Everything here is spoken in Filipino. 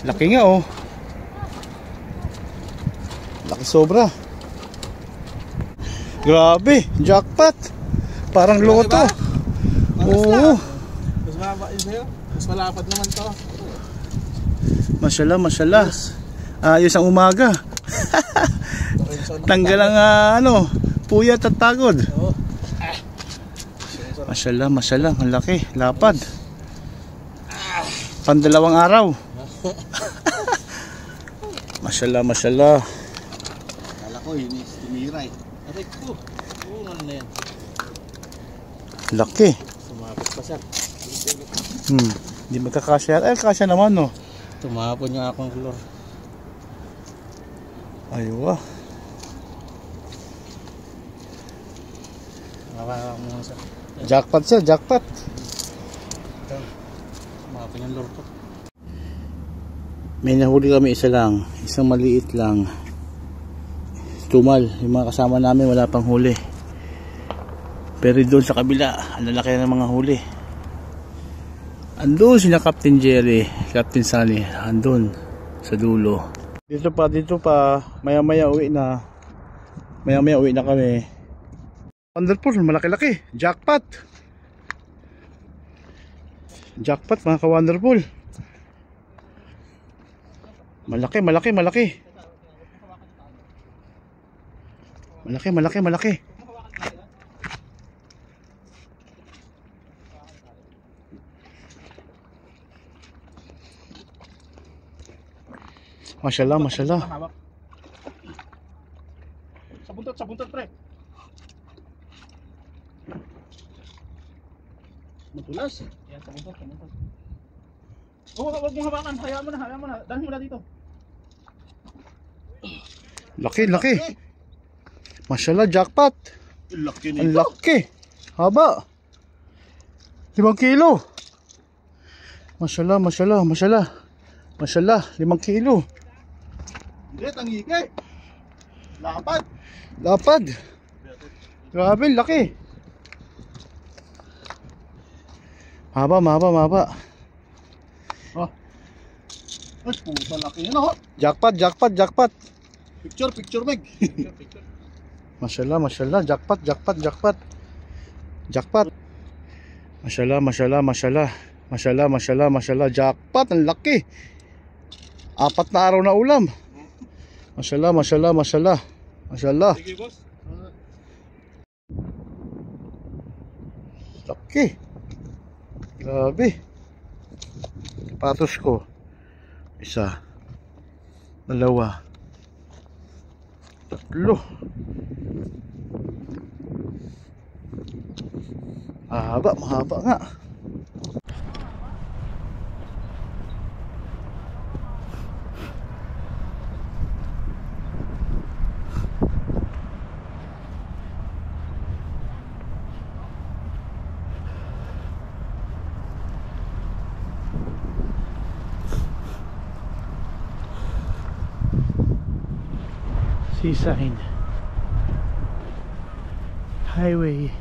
Laki nga oh. Laki sobra. Grabe, jackpot. Parang loto. Oo. Mas mababa yun sa'yo. Mas malapad naman to. Mashallah, mashallah. Ayos ang umaga. Tanggal ang puyat at pagod. Mashallah, mashallah. Ang laki, lapad. Pandalawang araw. Mashallah, mashallah. Kala ko, tumira eh. Aray ko. Oo, ano na yan. Laki. Sumapot pa siya. Hindi magkakasya. Ay, kasya naman no. Tumapon yung akong klor. Aywa. Nakakak mo siya. Jackpot siya, jackpot. Tumapon yung lor ko. May nahuli kami isa lang. Isang maliit lang. Tumal. Yung mga kasama namin wala pang huli. Pero doon sa kabila, ang lalaki ng mga huli. Andun sina Captain Jerry, Captain Sunny. Andun sa dulo. Dito pa. Maya-maya uwi na. Maya-maya uwi na kami. Wonderful, malaki-laki. Jackpot. Jackpot mga ka-wonderful. Malaki. Malaki. Mashallah, mashallah. Sa buntot pre. Matulas. Yan, sa buntot. Oh, wag mong hawakan. Hayaan mo na. Dalhin mo na dito. Laki. Mashallah, jackpot. Laki nito. Ang laki. Haba. 5 kilo. Mashallah. 5 kilo. Hindi, tangike. Lapad. Grabe, laki. Mahaba. Oh. Ay, puta laki yun oh. Jackpot. Picture, Meg. Mashallah. Jackpot. Mashallah. Jackpot, ang laki. 4 na araw na ulam. Mashallah. Sige, boss. Laki. Grabe. Patos ko. 1, 2, 3. Mahaba nga. Seaside Highway.